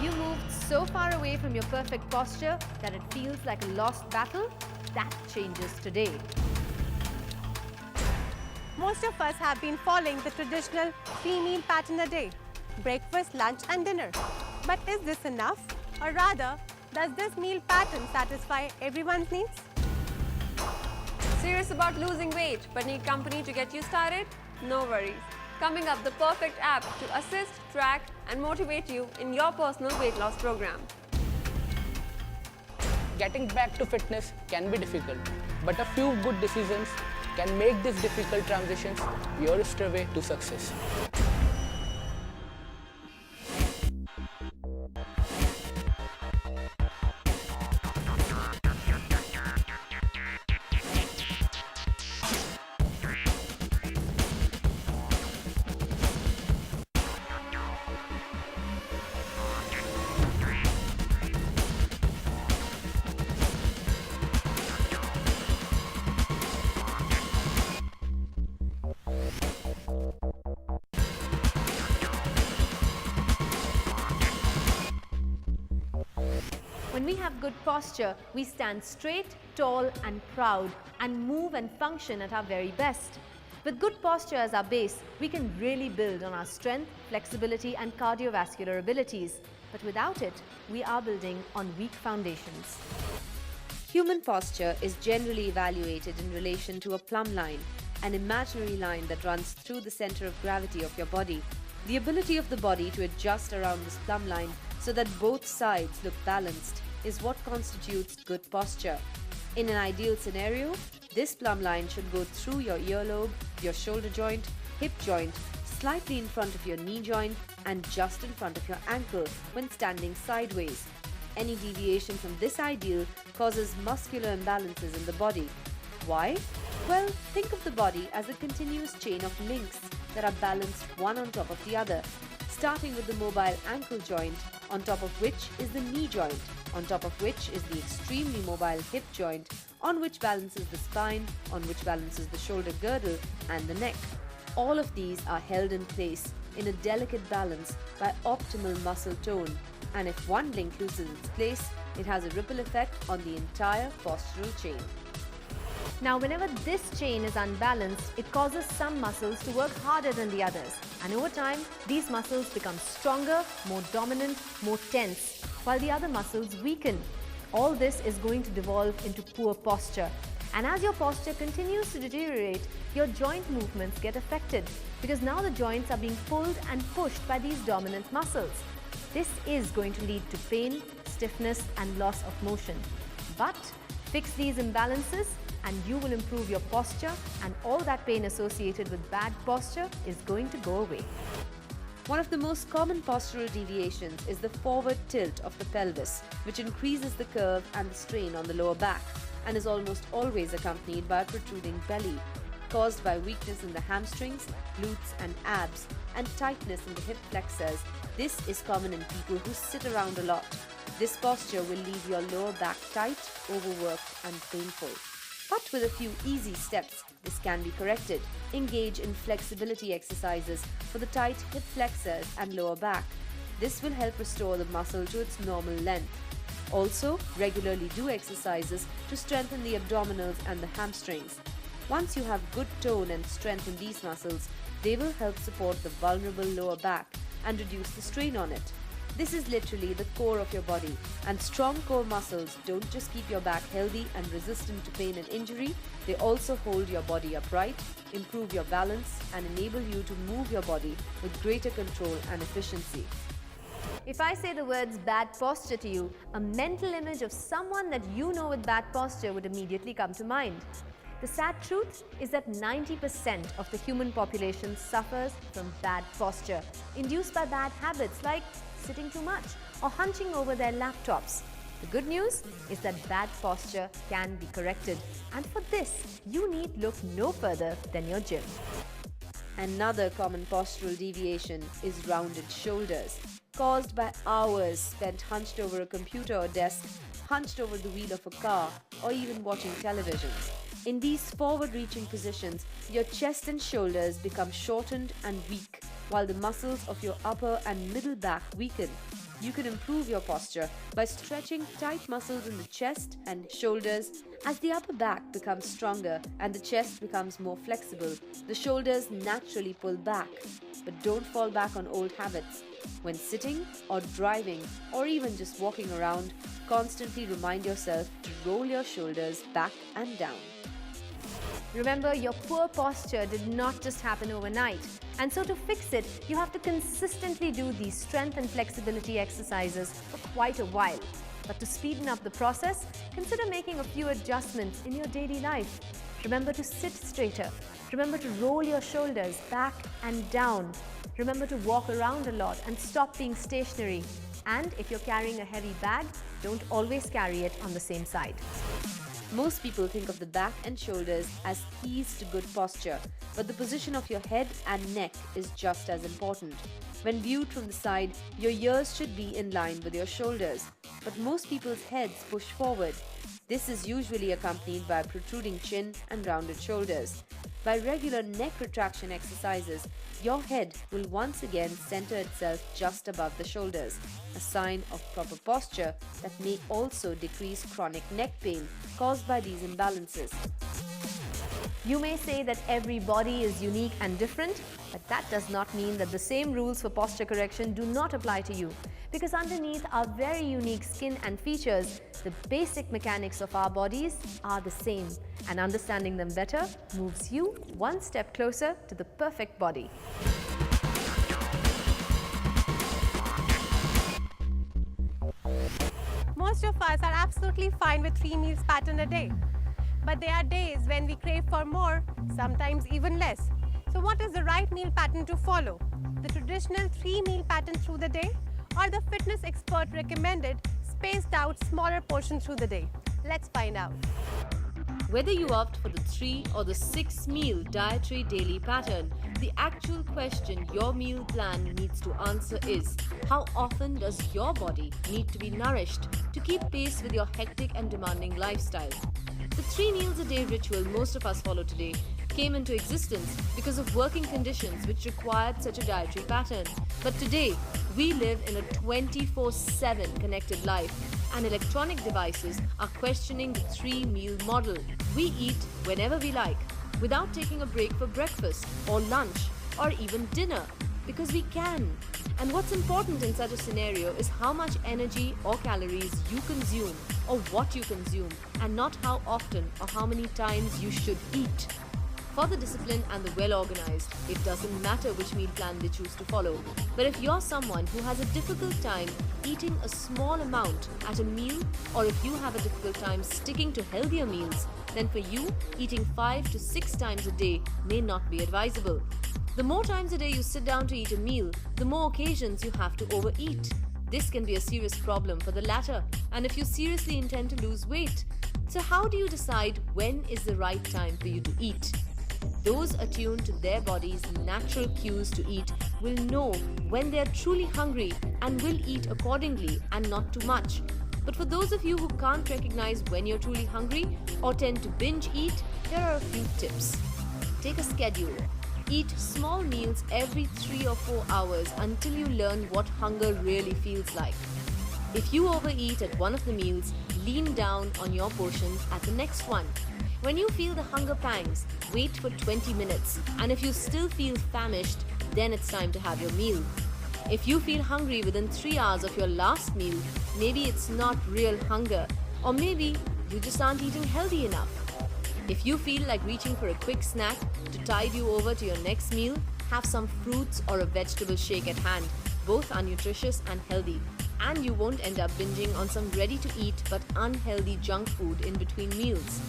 Have you moved so far away from your perfect posture that it feels like a lost battle? That changes today. Most of us have been following the traditional 3-meal pattern a day: breakfast, lunch and dinner. But is this enough? Or rather, does this meal pattern satisfy everyone's needs? Serious about losing weight but need company to get you started? No worries. Coming up, the perfect app to assist, track and motivate you in your personal weight loss program. Getting back to fitness can be difficult, but a few good decisions can make these difficult transitions your stairway to success. When we have good posture, we stand straight, tall and proud and move and function at our very best. With good posture as our base, we can really build on our strength, flexibility and cardiovascular abilities. But without it, we are building on weak foundations. Human posture is generally evaluated in relation to a plumb line, an imaginary line that runs through the center of gravity of your body. The ability of the body to adjust around this plumb line so that both sides look balanced is what constitutes good posture. In an ideal scenario, this plumb line should go through your earlobe, your shoulder joint, hip joint, slightly in front of your knee joint and just in front of your ankle when standing sideways. Any deviation from this ideal causes muscular imbalances in the body. Why? Well, think of the body as a continuous chain of links that are balanced one on top of the other, starting with the mobile ankle joint, on top of which is the knee joint, on top of which is the extremely mobile hip joint, on which balances the spine, on which balances the shoulder girdle and the neck. All of these are held in place in a delicate balance by optimal muscle tone, and if one link loses its place, it has a ripple effect on the entire postural chain. Now, whenever this chain is unbalanced, it causes some muscles to work harder than the others. And over time, these muscles become stronger, more dominant, more tense, while the other muscles weaken. All this is going to devolve into poor posture. And as your posture continues to deteriorate, your joint movements get affected because now the joints are being pulled and pushed by these dominant muscles. This is going to lead to pain, stiffness and loss of motion. But fix these imbalances and you will improve your posture, and all that pain associated with bad posture is going to go away. One of the most common postural deviations is the forward tilt of the pelvis, which increases the curve and the strain on the lower back and is almost always accompanied by a protruding belly, caused by weakness in the hamstrings, glutes and abs, and tightness in the hip flexors. This is common in people who sit around a lot. This posture will leave your lower back tight, overworked and painful. But with a few easy steps, this can be corrected. Engage in flexibility exercises for the tight hip flexors and lower back. This will help restore the muscle to its normal length. Also, regularly do exercises to strengthen the abdominals and the hamstrings. Once you have good tone and strength in these muscles, they will help support the vulnerable lower back and reduce the strain on it. This is literally the core of your body, and strong core muscles don't just keep your back healthy and resistant to pain and injury, they also hold your body upright, improve your balance and enable you to move your body with greater control and efficiency. If I say the words bad posture to you, a mental image of someone that you know with bad posture would immediately come to mind. The sad truth is that 90% of the human population suffers from bad posture, induced by bad habits like sitting too much or hunching over their laptops. The good news is that bad posture can be corrected, and for this, you need look no further than your gym. Another common postural deviation is rounded shoulders, caused by hours spent hunched over a computer or desk, hunched over the wheel of a car, or even watching television. In these forward-reaching positions, your chest and shoulders become shortened and weak, while the muscles of your upper and middle back weaken. you can improve your posture by stretching tight muscles in the chest and shoulders. As the upper back becomes stronger and the chest becomes more flexible, the shoulders naturally pull back. But don't fall back on old habits. When sitting or driving or even just walking around, constantly remind yourself to roll your shoulders back and down. Remember, your poor posture did not just happen overnight. And so to fix it, you have to consistently do these strength and flexibility exercises for quite a while. But to speeden up the process, consider making a few adjustments in your daily life. Remember to sit straighter. Remember to roll your shoulders back and down. Remember to walk around a lot and stop being stationary. And if you're carrying a heavy bag, don't always carry it on the same side. Most people think of the back and shoulders as keys to good posture, but the position of your head and neck is just as important. When viewed from the side, your ears should be in line with your shoulders, but most people's heads push forward. This is usually accompanied by a protruding chin and rounded shoulders. By regular neck retraction exercises, your head will once again center itself just above the shoulders, a sign of proper posture that may also decrease chronic neck pain caused by these imbalances. You may say that every body is unique and different, but that does not mean that the same rules for posture correction do not apply to you. Because underneath our very unique skin and features, the basic mechanics of our bodies are the same, and understanding them better moves you one step closer to the perfect body. Most of us are absolutely fine with 3 meals pattern a day. But there are days when we crave for more, sometimes even less. So what is the right meal pattern to follow? The traditional 3-meal pattern through the day, or the fitness expert recommended spaced out smaller portions through the day? Let's find out. Whether you opt for the 3 or the 6-meal dietary daily pattern, the actual question your meal plan needs to answer is, how often does your body need to be nourished to keep pace with your hectic and demanding lifestyle? The 3 meals a day ritual most of us follow today came into existence because of working conditions which required such a dietary pattern. But today, we live in a 24/7 connected life, and electronic devices are questioning the 3-meal model. We eat whenever we like, without taking a break for breakfast or lunch or even dinner, because we can. And what's important in such a scenario is how much energy or calories you consume or what you consume, and not how often or how many times you should eat. For the disciplined and the well-organized, it doesn't matter which meal plan they choose to follow. But if you're someone who has a difficult time eating a small amount at a meal, or if you have a difficult time sticking to healthier meals, then for you, eating 5 to 6 times a day may not be advisable. The more times a day you sit down to eat a meal, the more occasions you have to overeat. This can be a serious problem for the latter, and if you seriously intend to lose weight. So how do you decide when is the right time for you to eat? Those attuned to their body's natural cues to eat will know when they are truly hungry and will eat accordingly and not too much. But for those of you who can't recognize when you're truly hungry or tend to binge eat, here are a few tips. Take a schedule. Eat small meals every 3 or 4 hours until you learn what hunger really feels like. If you overeat at one of the meals, lean down on your portions at the next one. When you feel the hunger pangs, wait for 20 minutes, and if you still feel famished, then it's time to have your meal. If you feel hungry within 3 hours of your last meal, maybe it's not real hunger, or maybe you just aren't eating healthy enough. If you feel like reaching for a quick snack to tide you over to your next meal, have some fruits or a vegetable shake at hand. Both are nutritious and healthy, and you won't end up binging on some ready-to-eat but unhealthy junk food in between meals.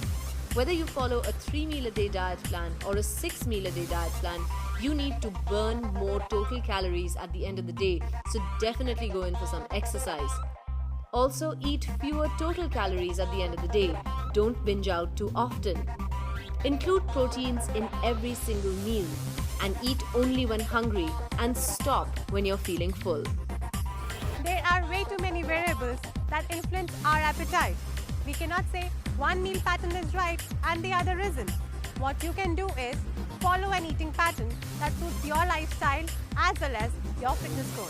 Whether you follow a 3-meal-a-day diet plan or a 6-meal-a-day diet plan, you need to burn more total calories at the end of the day, so definitely go in for some exercise. Also, eat fewer total calories at the end of the day. Don't binge out too often. Include proteins in every single meal, and eat only when hungry, and stop when you're feeling full. There are way too many variables that influence our appetite. We cannot say one meal pattern is right and the other isn't. What you can do is follow an eating pattern that suits your lifestyle as well as your fitness goal.